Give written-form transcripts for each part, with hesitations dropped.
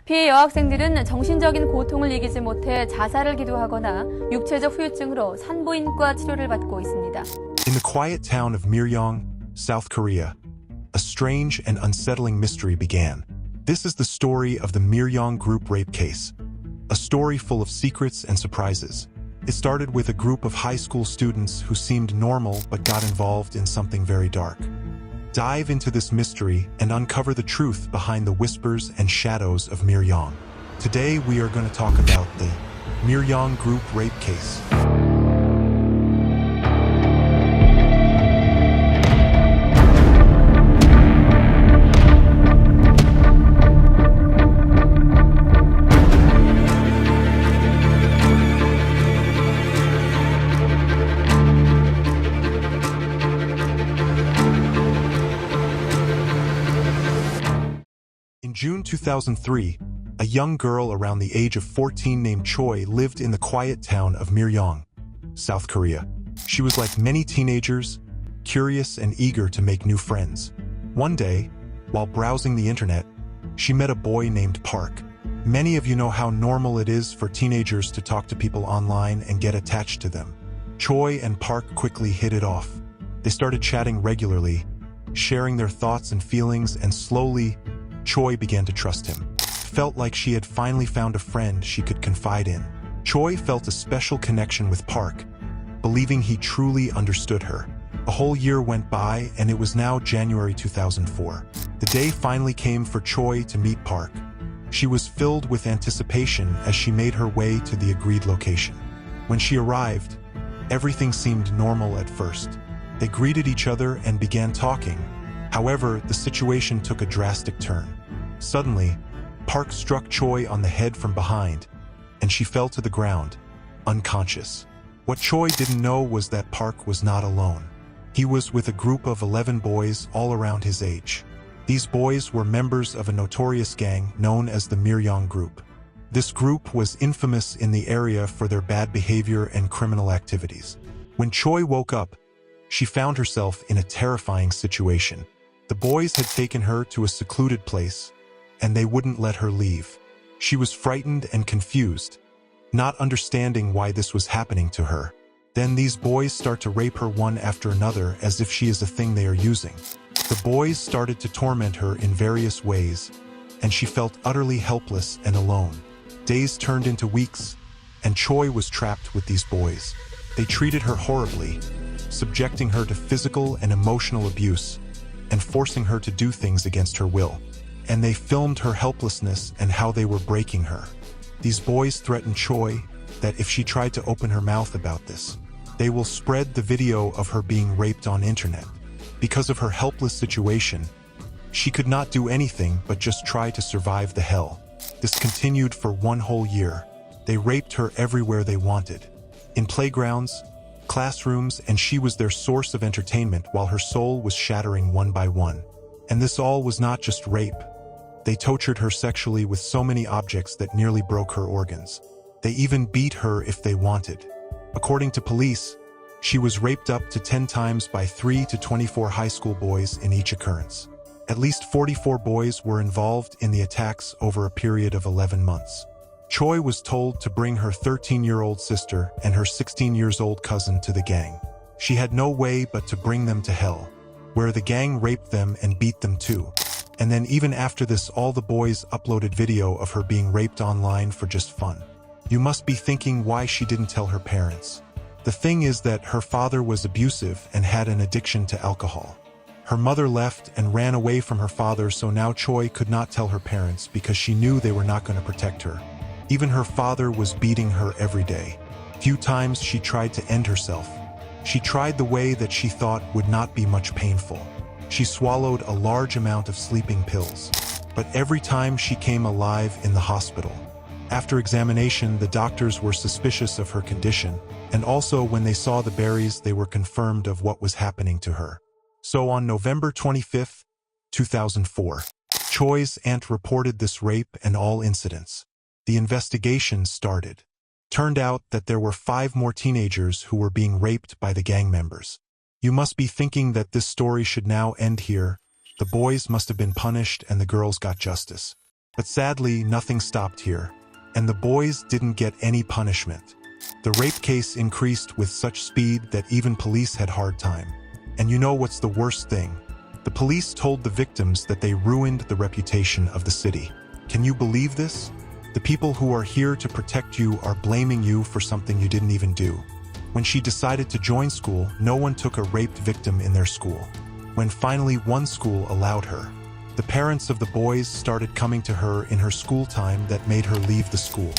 피해 여학생들은 정신적인 고통을 이기지 못해 자살을 기도하거나 육체적 후유증으로 산부인과 치료를 받고 있습니다. In the quiet town of Miryang, South Korea, a strange and unsettling mystery began. This is the story of the Miryang Group rape case, a story full of secrets and surprises. It started with a group of high school students who seemed normal but got involved in something very dark. Dive into this mystery and uncover the truth behind the whispers and shadows of Miryang. Today we are going to talk about the Miryang Group rape case. In June 2003, a young girl around the age of 14 named Choi lived in the quiet town of Miryang, South Korea. She was like many teenagers, curious and eager to make new friends. One day, while browsing the internet, she met a boy named Park. Many of you know how normal it is for teenagers to talk to people online and get attached to them. Choi and Park quickly hit it off. They started chatting regularly, sharing their thoughts and feelings, and slowly, Choi began to trust him. Felt like she had finally found a friend she could confide in. Choi felt a special connection with Park, believing he truly understood her. A whole year went by, and it was now January 2004. The day finally came for Choi to meet Park. She was filled with anticipation as she made her way to the agreed location. When she arrived, everything seemed normal at first. They greeted each other and began talking. However, the situation took a drastic turn. Suddenly, Park struck Choi on the head from behind, and she fell to the ground, unconscious. What Choi didn't know was that Park was not alone. He was with a group of 11 boys all around his age. These boys were members of a notorious gang known as the Miryang Group. This group was infamous in the area for their bad behavior and criminal activities. When Choi woke up, she found herself in a terrifying situation. The boys had taken her to a secluded place, and they wouldn't let her leave. She was frightened and confused, not understanding why this was happening to her. Then these boys start to rape her one after another as if she is a thing they are using. The boys started to torment her in various ways, and she felt utterly helpless and alone. Days turned into weeks, and Choi was trapped with these boys. They treated her horribly, subjecting her to physical and emotional abuse, and forcing her to do things against her will. And they filmed her helplessness and how they were breaking her. These boys threatened Choi that if she tried to open her mouth about this, they will spread the video of her being raped on internet. Because of her helpless situation, she could not do anything but just try to survive the hell. This continued for one whole year. They raped her everywhere they wanted. In playgrounds, classrooms, and she was their source of entertainment while her soul was shattering one by one. And this all was not just rape. They tortured her sexually with so many objects that nearly broke her organs. They even beat her if they wanted. According to police, she was raped up to 10 times by 3 to 24 high school boys in each occurrence. At least 44 boys were involved in the attacks over a period of 11 months. Choi was told to bring her 13-year-old sister and her 16-year-old cousin to the gang. She had no way but to bring them to hell, where the gang raped them and beat them too. And then even after this, all the boys uploaded video of her being raped online for just fun. You must be thinking why she didn't tell her parents. The thing is that her father was abusive and had an addiction to alcohol. Her mother left and ran away from her father, so now Choi could not tell her parents because she knew they were not going to protect her. Even her father was beating her every day. Few times she tried to end herself. She tried the way that she thought would not be much painful. She swallowed a large amount of sleeping pills. But every time she came alive in the hospital. After examination, the doctors were suspicious of her condition, and also when they saw the berries, they were confirmed of what was happening to her. So on November 25, 2004, Choi's aunt reported this rape and all incidents. The investigation started. Turned out that there were 5 more teenagers who were being raped by the gang members. You must be thinking that this story should now end here. The boys must have been punished and the girls got justice. But sadly, nothing stopped here, and the boys didn't get any punishment. The rape case increased with such speed that even police had hard time. And you know what's the worst thing? The police told the victims that they ruined the reputation of the city. Can you believe this? The people who are here to protect you are blaming you for something you didn't even do. When she decided to join school, no one took a raped victim in their school. When finally one school allowed her, the parents of the boys started coming to her in her school time that made her leave the school.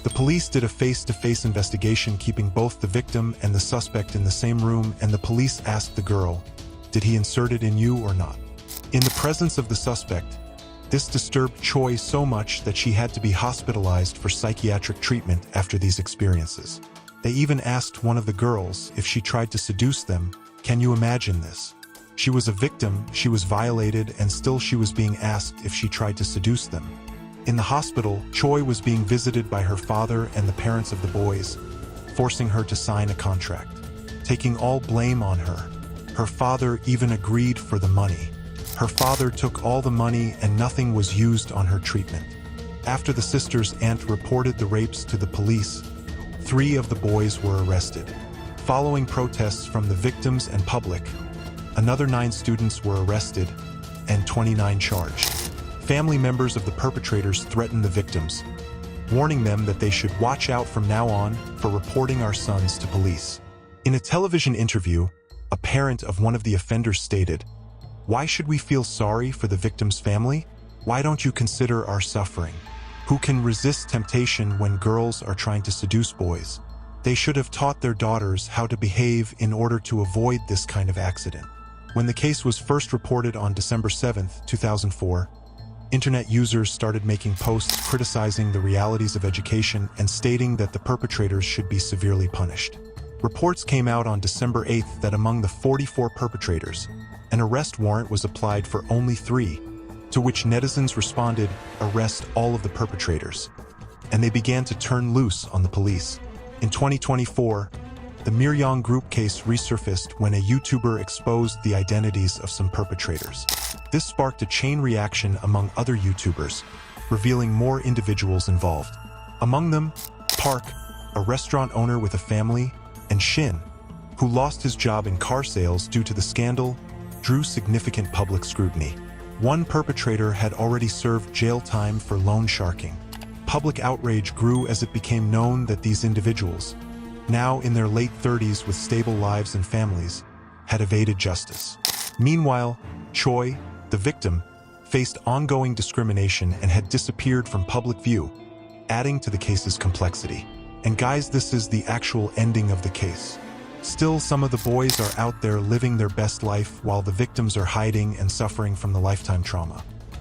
The police did a face-to-face investigation, keeping both the victim and the suspect in the same room, and the police asked the girl, "Did he insert it in you or not?" In the presence of the suspect, this disturbed Choi so much that she had to be hospitalized for psychiatric treatment after these experiences. They even asked one of the girls if she tried to seduce them. Can you imagine this? She was a victim, she was violated, and still she was being asked if she tried to seduce them. In the hospital, Choi was being visited by her father and the parents of the boys, forcing her to sign a contract, taking all blame on her. Her father even agreed for the money. Her father took all the money and nothing was used on her treatment. After the sister's aunt reported the rapes to the police, 3 of the boys were arrested. Following protests from the victims and public, another 9 students were arrested and 29 charged. Family members of the perpetrators threatened the victims, warning them that they should watch out from now on for reporting our sons to police. In a television interview, a parent of one of the offenders stated, "Why should we feel sorry for the victim's family? Why don't you consider our suffering? Who can resist temptation when girls are trying to seduce boys? They should have taught their daughters how to behave in order to avoid this kind of accident." When the case was first reported on December 7, 2004, internet users started making posts criticizing the realities of education and stating that the perpetrators should be severely punished. Reports came out on December 8 that among the 44 perpetrators, an arrest warrant was applied for only 3, to which netizens responded, "Arrest all of the perpetrators." And they began to turn loose on the police. In 2024, the Miryang Group case resurfaced when a YouTuber exposed the identities of some perpetrators. This sparked a chain reaction among other YouTubers, revealing more individuals involved. Among them, Park, a restaurant owner with a family, and Shin, who lost his job in car sales due to the scandal, drew significant public scrutiny. One perpetrator had already served jail time for loan sharking. Public outrage grew as it became known that these individuals, now in their late 30s with stable lives and families, had evaded justice. Meanwhile, Choi, the victim, faced ongoing discrimination and had disappeared from public view, adding to the case's complexity. And guys, this is the actual ending of the case. Still, some of the boys are out there living their best life while the victims are hiding and suffering from the lifetime trauma.